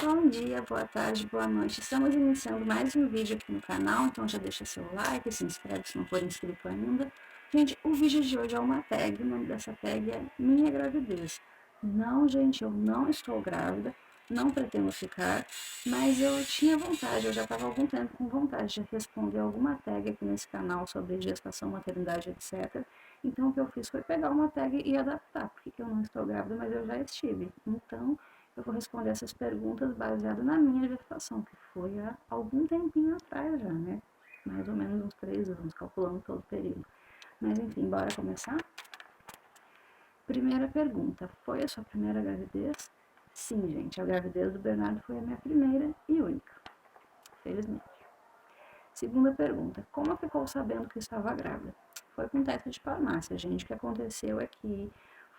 Bom dia, boa tarde, boa noite. Estamos iniciando mais um vídeo aqui no canal, então já deixa seu like, se inscreve se não for inscrito ainda. Gente, o vídeo de hoje é uma tag, o nome dessa tag é Minha Gravidez. Não, gente, eu não estou grávida, não pretendo ficar, mas eu tinha vontade, eu já estava há algum tempo com vontade de responder alguma tag aqui nesse canal sobre gestação, maternidade, etc. Então o que eu fiz foi pegar uma tag e adaptar, porque eu não estou grávida, mas eu já estive. Então, eu vou responder essas perguntas baseado na minha gestação, que foi há algum tempinho atrás já, né? Mais ou menos uns 3 anos, calculando todo o período. Mas enfim, bora começar? Primeira pergunta, foi a sua primeira gravidez? Sim, gente, a gravidez do Bernardo foi a minha primeira e única, felizmente. Segunda pergunta, como ficou sabendo que estava grávida? Foi com teste de farmácia, gente. O que aconteceu é que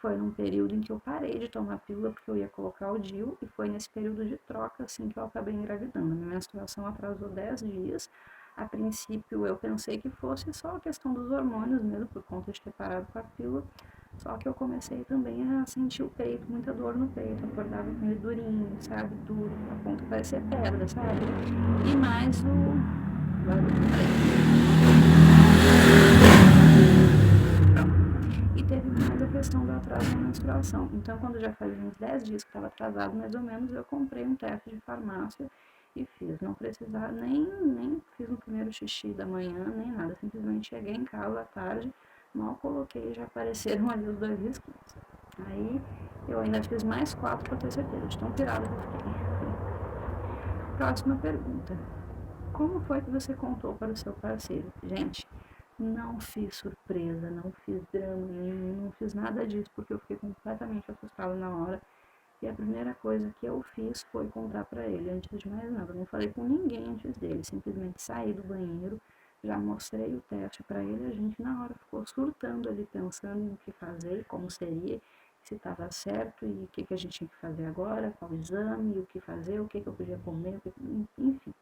foi num período em que eu parei de tomar pílula porque eu ia colocar o DIU e foi nesse período de troca assim que eu acabei engravidando. Minha menstruação atrasou 10 dias. A princípio eu pensei que fosse só a questão dos hormônios mesmo, por conta de ter parado com a pílula. Só que eu comecei também a sentir o peito, muita dor no peito. Eu acordava com ele durinho, sabe? Duro, a ponto de parecer pedra, sabe? E mais o e teve mais a questão do atraso na menstruação. Então, quando já fazia uns 10 dias que estava atrasado, mais ou menos, eu comprei um teste de farmácia e fiz. Não precisava, nem fiz o primeiro xixi da manhã, nem nada. Simplesmente cheguei em casa à tarde, mal coloquei e já apareceram ali os 2 risquinhos. Aí, eu ainda fiz mais 4 para ter certeza de tão pirada que eu fiquei. Próxima pergunta. Como foi que você contou para o seu parceiro? Gente, não fiz surpresa, não fiz drama nenhum, não fiz nada disso, porque eu fiquei completamente assustada na hora. E a primeira coisa que eu fiz foi contar para ele, antes de mais nada. Eu não falei com ninguém antes dele, simplesmente saí do banheiro, já mostrei o teste para ele, a gente na hora ficou surtando ali, pensando em o que fazer, como seria, se estava certo e o que a gente tinha que fazer agora, qual exame, o que fazer, o que eu podia comer, enfim.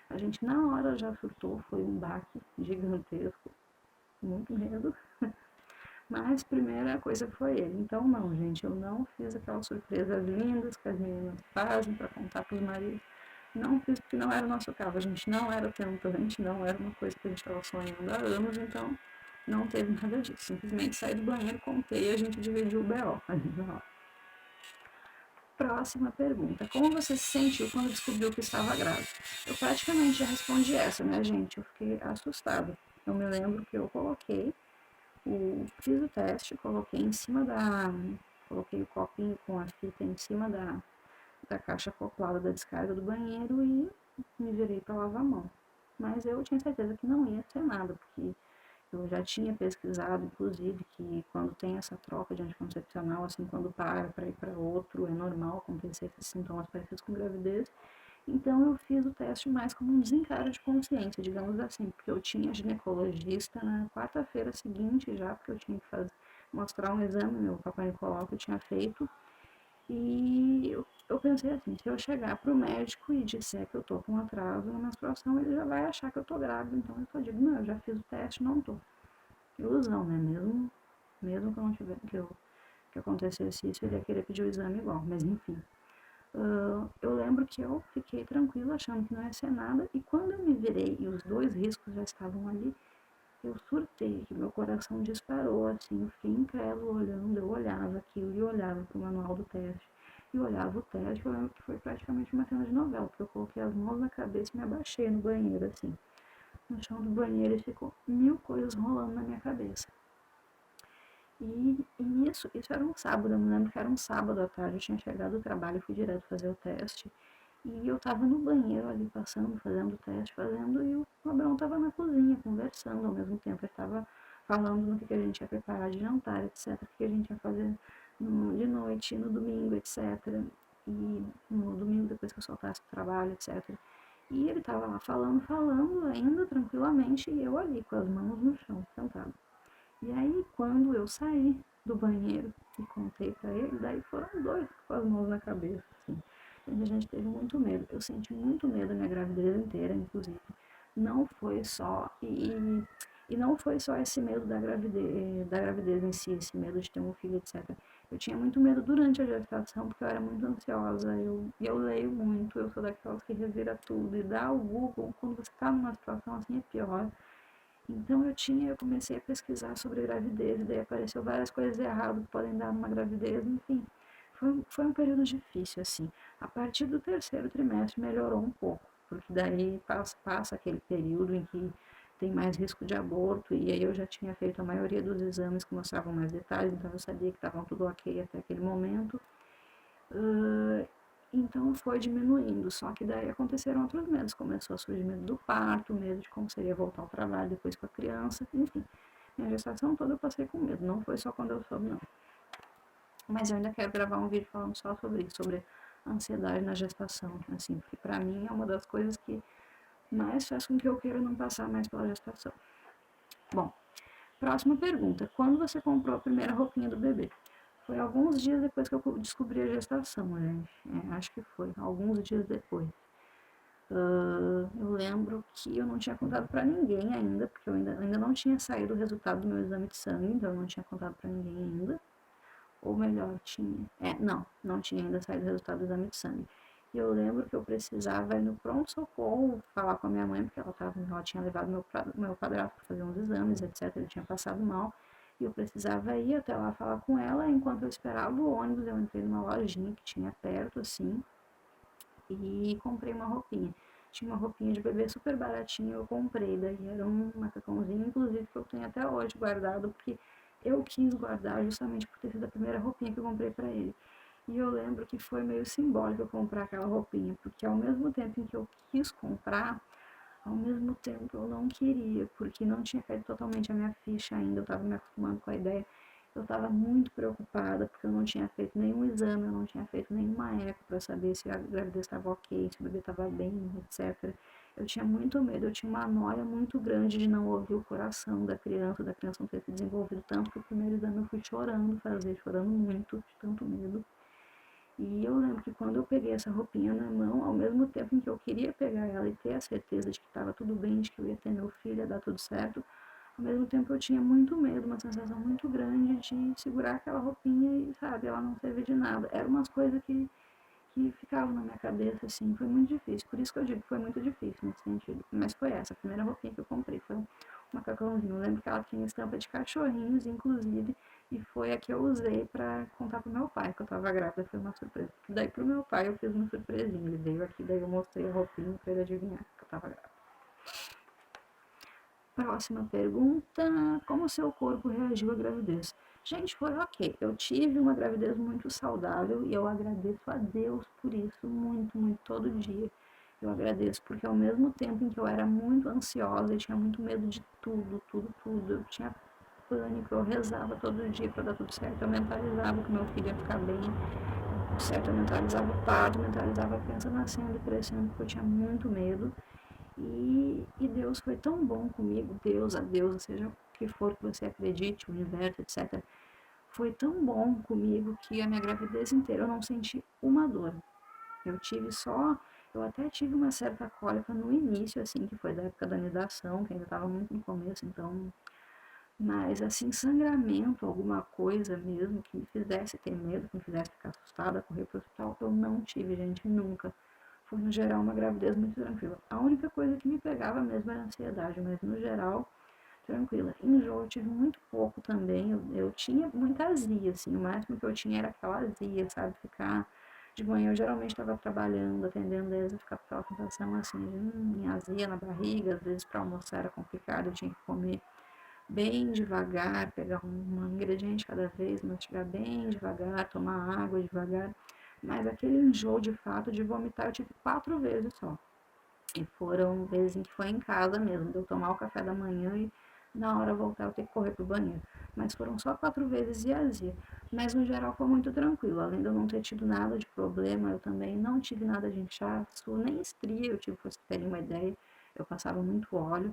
A gente na hora já surtou, foi um baque gigantesco, muito medo. Mas a primeira coisa foi ele. Então não, gente, eu não fiz aquelas surpresas lindas que as meninas fazem para contar para os maridos. Não fiz porque não era o nosso caso. A gente não era tentante, não era uma coisa que a gente estava sonhando há anos, então não teve nada disso. Simplesmente saí do banheiro, contei e a gente dividiu o BO. Próxima pergunta. Como você se sentiu quando descobriu que estava grávida? Eu praticamente já respondi essa, né, gente? Eu fiquei assustada. Eu me lembro que eu fiz o teste, coloquei em cima coloquei o copinho com a fita em cima da caixa acoplada da descarga do banheiro e me virei para lavar a mão. Mas eu tinha certeza que não ia ter nada, porque eu já tinha pesquisado, inclusive, que quando tem essa troca de anticoncepcional, assim, quando para ir para outro, é normal acontecer esses sintomas parecidos com gravidez. Então eu fiz o teste mais como um desencargo de consciência, digamos assim, porque eu tinha ginecologista na quarta-feira seguinte já, porque eu tinha que mostrar um exame, meu papai Nicolau que eu tinha feito, e eu pensei assim, se eu chegar pro médico e disser que eu tô com atraso na menstruação, ele já vai achar que eu tô grávida, então eu só digo, não, eu já fiz o teste, não tô. Ilusão, né? Mesmo que eu não tiver, que acontecesse isso, ele ia querer pedir o exame igual, mas enfim. Eu lembro que eu fiquei tranquila, achando que não ia ser nada, e quando eu me virei e os 2 riscos já estavam ali, eu surtei, que meu coração disparou, assim, eu fiquei incrédulo olhando, eu olhava aquilo e olhava pro manual do teste, e olhava o teste, eu lembro que foi praticamente uma cena de novela, porque eu coloquei as mãos na cabeça e me abaixei no banheiro, assim, no chão do banheiro, e ficou 1000 coisas rolando na minha cabeça. E isso era um sábado, eu me lembro que era um sábado à tarde, eu tinha chegado do trabalho, fui direto fazer o teste, e eu tava no banheiro ali passando, fazendo o teste, e o Abrão tava na cozinha, conversando ao mesmo tempo, ele tava falando no que a gente ia preparar de jantar, etc, o que a gente ia fazer de noite, no domingo, etc, e no domingo depois que eu soltasse o trabalho, etc. E ele tava lá falando ainda tranquilamente, e eu ali com as mãos no chão, sentada. E aí, quando eu saí do banheiro e contei pra ele, daí foram 2 com as mãos na cabeça, assim. A gente teve muito medo. Eu senti muito medo a minha gravidez inteira, inclusive. Não foi só. E não foi só esse medo da gravidez em si, esse medo de ter um filho, etc. Eu tinha muito medo durante a gestação, porque eu era muito ansiosa, eu leio muito, eu sou daquelas que revira tudo, e dá o Google, quando você tá numa situação assim, é pior. Então eu comecei a pesquisar sobre gravidez, e daí apareceu várias coisas erradas que podem dar numa gravidez, enfim. Foi um período difícil, assim. A partir do terceiro trimestre melhorou um pouco, porque daí passa aquele período em que tem mais risco de aborto, e aí eu já tinha feito a maioria dos exames que mostravam mais detalhes, então eu sabia que estavam tudo ok até aquele momento. Então foi diminuindo, só que daí aconteceram outros medos, começou a surgir medo do parto, medo de como seria voltar ao trabalho depois com a criança, enfim. Minha gestação toda eu passei com medo, não foi só quando eu soube, não. Mas eu ainda quero gravar um vídeo falando só sobre isso, sobre ansiedade na gestação, assim, porque pra mim é uma das coisas que mais faz com que eu queira não passar mais pela gestação. Bom, próxima pergunta. Quando você comprou a primeira roupinha do bebê? Foi alguns dias depois que eu descobri a gestação, gente. Acho que foi, alguns dias depois. Eu lembro que eu não tinha contado pra ninguém ainda, porque eu ainda não tinha saído o resultado do meu exame de sangue, então eu não tinha contado pra ninguém ainda. Ou melhor, tinha. Não tinha ainda saído o resultado do exame de sangue. E eu lembro que eu precisava ir no pronto-socorro falar com a minha mãe, porque ela tinha levado meu padrasto para fazer uns exames, etc. Ele tinha passado mal. E eu precisava ir até lá falar com ela. Enquanto eu esperava o ônibus, eu entrei numa lojinha que tinha perto, assim, e comprei uma roupinha. Tinha uma roupinha de bebê super baratinha, eu comprei. Daí era um macacãozinho, inclusive, que eu tenho até hoje guardado, porque eu quis guardar justamente por ter sido a primeira roupinha que eu comprei para ele. E eu lembro que foi meio simbólico eu comprar aquela roupinha, porque ao mesmo tempo em que eu quis comprar, ao mesmo tempo eu não queria, porque não tinha caído totalmente a minha ficha ainda, eu estava me acostumando com a ideia. Eu estava muito preocupada, porque eu não tinha feito nenhum exame, eu não tinha feito nenhuma eco para saber se a gravidez estava ok, se o bebê estava bem, etc. Eu tinha muito medo, eu tinha uma noia muito grande de não ouvir o coração da criança não ter se desenvolvido tanto, que o primeiro exame eu fui chorando chorando muito, de tanto medo. E eu lembro que quando eu peguei essa roupinha na mão, ao mesmo tempo em que eu queria pegar ela e ter a certeza de que estava tudo bem, de que eu ia ter meu filho, ia dar tudo certo, ao mesmo tempo eu tinha muito medo, uma sensação muito grande de segurar aquela roupinha e, sabe, ela não servir de nada. Eram umas coisas que ficavam na minha cabeça, assim, foi muito difícil. Por isso que eu digo que foi muito difícil nesse sentido. Mas foi essa, a primeira roupinha que eu comprei, foi um macacãozinho. Eu lembro que ela tinha estampa de cachorrinhos, inclusive, e foi a que eu usei pra contar pro meu pai que eu tava grávida, foi uma surpresa. Daí pro meu pai eu fiz uma surpresinha, ele veio aqui, daí eu mostrei a roupinha pra ele adivinhar que eu tava grávida. Próxima pergunta: como seu corpo reagiu à gravidez? Gente, foi ok. Eu tive uma gravidez muito saudável e eu agradeço a Deus por isso, muito, muito, todo dia. Eu agradeço, porque ao mesmo tempo em que eu era muito ansiosa e tinha muito medo de tudo, tudo, tudo, eu tinha pânico, eu rezava todo dia para dar tudo certo, eu mentalizava que meu filho ia ficar bem, certo? Eu mentalizava o parto, mentalizava a criança nascendo e crescendo, porque eu tinha muito medo. E Deus foi tão bom comigo, Deus, a Deus, seja o que for que você acredite, o universo, etc. Foi tão bom comigo que a minha gravidez inteira eu não senti uma dor. Eu tive só, eu até tive uma certa cólica no início, assim, que foi da época da anidação, que ainda estava muito no começo, então. Mas, assim, sangramento, alguma coisa mesmo que me fizesse ter medo, que me fizesse ficar assustada, correr pro hospital, eu não tive, gente, nunca. Foi, no geral, uma gravidez muito tranquila. A única coisa que me pegava mesmo era a ansiedade, mas, no geral, tranquila. Enjoo eu tive muito pouco também. Eu tinha muita azia, assim. O máximo que eu tinha era aquela azia, sabe? Ficar de manhã, eu geralmente estava trabalhando, atendendo eles, eu ficava com aquela sensação assim de azia na barriga. Às vezes para almoçar era complicado, eu tinha que comer bem devagar, pegar um ingrediente cada vez, mastigar bem devagar, tomar água devagar. Mas aquele enjoo de fato de vomitar eu tive 4 vezes só. E foram vezes em que foi em casa mesmo, de eu tomar o café da manhã e na hora voltar eu ter que correr pro banheiro. Mas foram só 4 vezes e azia. Mas no geral foi muito tranquilo. Além de eu não ter tido nada de problema, eu também não tive nada de inchaço, nem estria, eu tive, pra vocês terem uma ideia, eu passava muito óleo.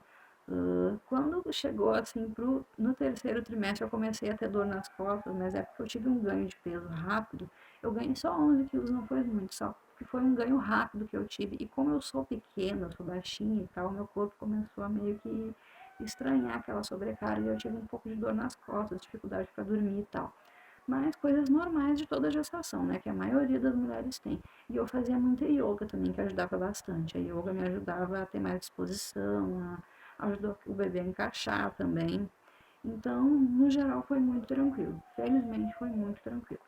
Quando chegou assim no terceiro trimestre eu comecei a ter dor nas costas, mas é porque eu tive um ganho de peso rápido. Eu ganhei só 11 quilos, não foi muito, só que foi um ganho rápido que eu tive. E como eu sou pequena, eu sou baixinha e tal, meu corpo começou a meio que estranhar aquela sobrecarga e eu tive um pouco de dor nas costas, dificuldade para dormir e tal. mas coisas normais de toda gestação, né, que a maioria das mulheres tem. E eu fazia muita yoga também, que ajudava bastante. A yoga me ajudava a ter mais disposição, ajudou o bebê a encaixar também. Então, no geral, foi muito tranquilo. Felizmente, foi muito tranquilo.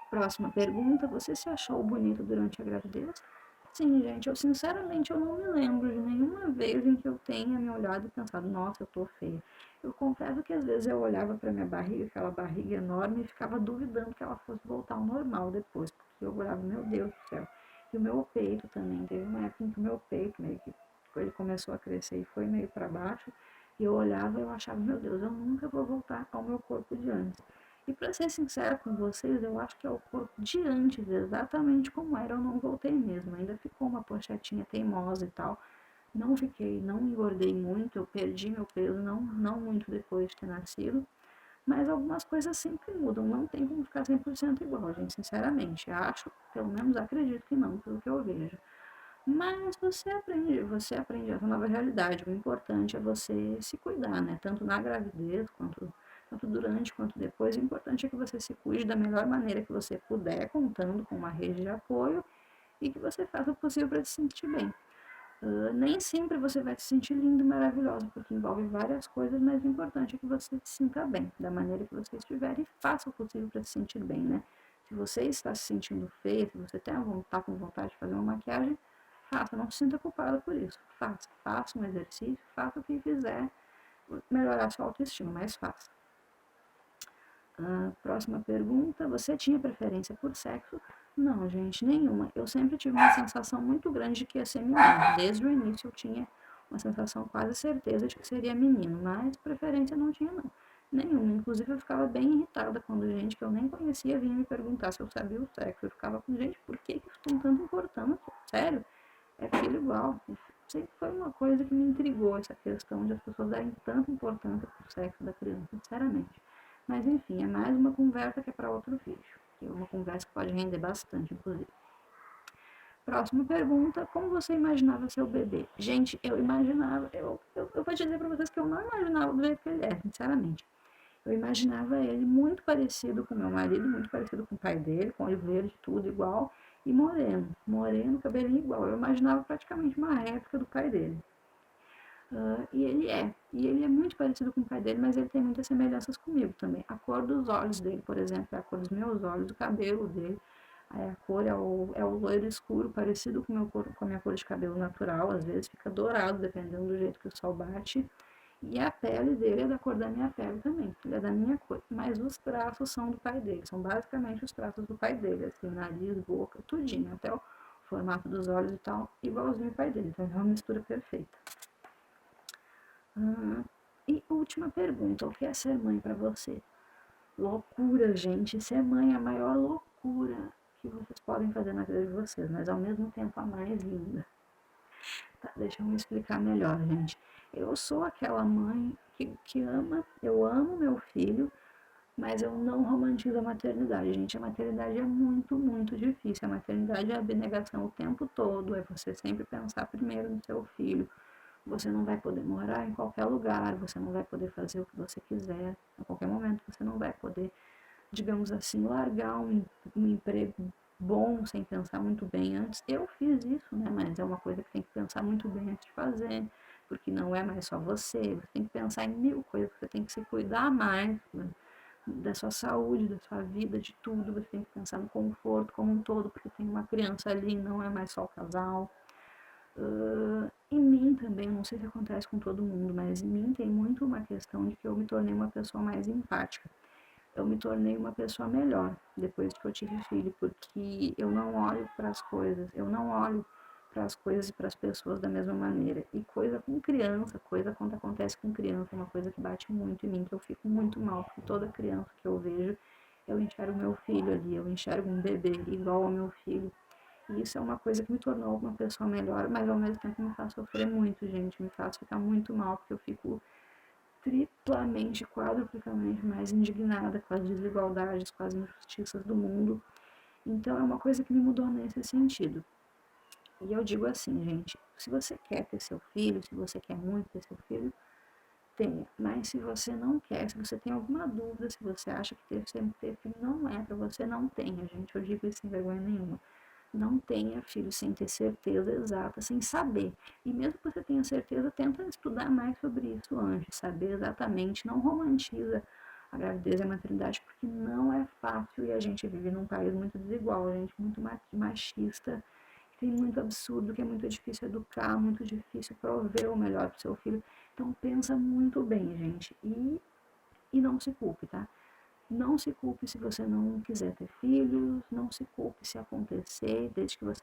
Próxima pergunta: você se achou bonito durante a gravidez? Sim, gente, sinceramente eu não me lembro de nenhuma vez em que eu tenha me olhado e pensado, nossa, eu tô feia. Eu confesso que às vezes eu olhava para minha barriga, aquela barriga enorme, e ficava duvidando que ela fosse voltar ao normal depois, porque eu olhava, meu Deus do céu. E o meu peito também, teve uma época em que o meu peito meio que ele começou a crescer e foi meio para baixo, e eu olhava e eu achava, meu Deus, eu nunca vou voltar ao meu corpo de antes. E para ser sincera com vocês, eu acho que é o corpo de antes, exatamente como era, eu não voltei mesmo. Ainda ficou uma pochetinha teimosa e tal. Não engordei muito, eu perdi meu peso, não muito depois de ter nascido. Mas algumas coisas sempre mudam, não tem como ficar 100% igual, gente, sinceramente. Acho, pelo menos acredito que não, pelo que eu vejo. Mas você aprende essa nova realidade. O importante é você se cuidar, né? Tanto na gravidez, tanto durante quanto depois. O importante é que você se cuide da melhor maneira que você puder, contando com uma rede de apoio e que você faça o possível para se sentir bem. Nem sempre você vai se sentir lindo e maravilhosa, porque envolve várias coisas, mas o importante é que você se sinta bem, da maneira que você estiver e faça o possível para se sentir bem, né? Se você está se sentindo feia, se você está com vontade de fazer uma maquiagem, faça, não se sinta culpada por isso. Faça um exercício, faça o que fizer melhorar sua autoestima, mas faça. Próxima pergunta: você tinha preferência por sexo? Não, gente, nenhuma. Eu sempre tive uma sensação muito grande de que ia ser menino. Desde o início eu tinha uma sensação quase certeza de que seria menino, mas preferência não tinha, não. Nenhuma. Inclusive eu ficava bem irritada quando gente que eu nem conhecia vinha me perguntar se eu sabia o sexo. Eu ficava com, gente, por que isso tem tanta importância? Sério? É filho igual. Sempre foi uma coisa que me intrigou, essa questão de as pessoas darem tanta importância pro sexo da criança, sinceramente. Mas enfim, é mais uma conversa que é para outro vídeo. Que é uma conversa que pode render bastante, inclusive. Próxima pergunta: como você imaginava seu bebê? Gente, eu imaginava, eu vou dizer para vocês que eu não imaginava do jeito que ele é, sinceramente. Eu imaginava ele muito parecido com meu marido, muito parecido com o pai dele, com olho verde, tudo igual, e moreno, cabelinho igual. Eu imaginava praticamente uma réplica do pai dele. E ele é muito parecido com o pai dele, mas ele tem muitas semelhanças comigo também. A cor dos olhos dele, por exemplo, é a cor dos meus olhos, o cabelo dele, aí a cor é o loiro escuro, parecido com a minha cor de cabelo natural, às vezes fica dourado, dependendo do jeito que o sol bate. E a pele dele é da cor da minha pele também, ele é da minha cor. Mas os traços são do pai dele, são basicamente os traços do pai dele, assim, nariz, boca, tudinho, até o formato dos olhos e tal, igualzinho o pai dele. Então é uma mistura perfeita. E última pergunta: o que é ser mãe para você? Loucura, gente. Ser mãe é a maior loucura que vocês podem fazer na vida de vocês, mas ao mesmo tempo a mais linda. Tá, deixa eu me explicar melhor, gente. Eu sou aquela mãe que ama, eu amo meu filho, mas eu não romantizo a maternidade, gente. A maternidade é muito, muito difícil. A maternidade é abnegação o tempo todo, é você sempre pensar primeiro no seu filho. Você não vai poder morar em qualquer lugar, você não vai poder fazer o que você quiser, a qualquer momento você não vai poder, digamos assim, largar um emprego bom sem pensar muito bem antes. Eu fiz isso, né? Mas é uma coisa que tem que pensar muito bem antes de fazer, porque não é mais só você tem que pensar em mil coisas, você tem que se cuidar mais, né? Da sua saúde, da sua vida, de tudo, você tem que pensar no conforto como um todo, porque tem uma criança ali, não é mais só o casal. Em mim também, não sei se acontece com todo mundo, mas em mim tem muito uma questão de que eu me tornei uma pessoa mais empática. Eu me tornei uma pessoa melhor depois que eu tive filho, porque eu não olho para as coisas, eu não olho para as coisas e para as pessoas da mesma maneira. E coisa com criança, coisa quando acontece com criança, é uma coisa que bate muito em mim, que eu fico muito mal, porque toda criança que eu vejo, eu enxergo meu filho ali, eu enxergo um bebê igual ao meu filho. E isso é uma coisa que me tornou uma pessoa melhor, mas ao mesmo tempo me faz sofrer muito, gente. Me faz ficar muito mal, porque eu fico triplamente, quadruplicamente mais indignada com as desigualdades, com as injustiças do mundo. Então é uma coisa que me mudou nesse sentido. E eu digo assim, gente, se você quer ter seu filho, se você quer muito ter seu filho, tenha. Mas se você não quer, se você tem alguma dúvida, se você acha que sempre ter filho não é para você, não tenha, gente. Eu digo isso sem vergonha nenhuma. Não tenha filho sem ter certeza exata, sem saber. E mesmo que você tenha certeza, tenta estudar mais sobre isso antes, saber exatamente. Não romantiza a gravidez e a maternidade, porque não é fácil e a gente vive num país muito desigual, a gente muito machista, tem muito absurdo, que é muito difícil educar, muito difícil prover o melhor para o seu filho. Então pensa muito bem, gente, e não se culpe, tá? Não se culpe se você não quiser ter filhos, não se culpe se acontecer, desde que você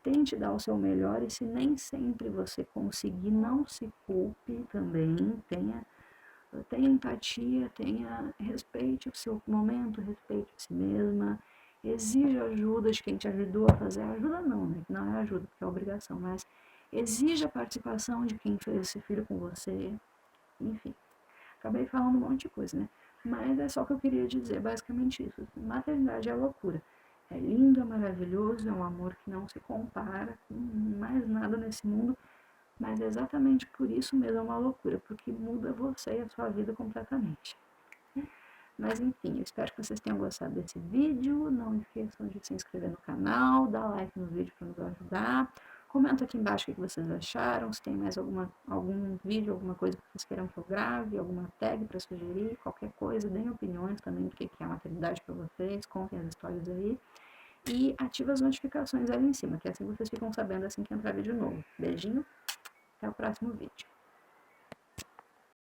tente dar o seu melhor e se nem sempre você conseguir, não se culpe também, tenha empatia, respeite o seu momento, respeite a si mesma, exija ajuda de quem te ajudou a fazer. Ajuda não, né? Não é ajuda, porque é obrigação, mas exija a participação de quem fez esse filho com você, enfim. Acabei falando um monte de coisa, né? Mas é só o que eu queria dizer, basicamente isso. Maternidade é loucura. É lindo, é maravilhoso, é um amor que não se compara com mais nada nesse mundo, mas é exatamente por isso mesmo é uma loucura, porque muda você e a sua vida completamente. Mas enfim, eu espero que vocês tenham gostado desse vídeo. Não esqueçam de se inscrever no canal, dar like no vídeo para nos ajudar. Comenta aqui embaixo o que vocês acharam, se tem mais algum vídeo, alguma coisa que vocês queiram que eu grave, alguma tag para sugerir, qualquer coisa. Deem opiniões também do que é a maternidade para vocês, contem as histórias aí. E ative as notificações ali em cima, que assim vocês ficam sabendo assim que entrar vídeo novo. Beijinho, até o próximo vídeo.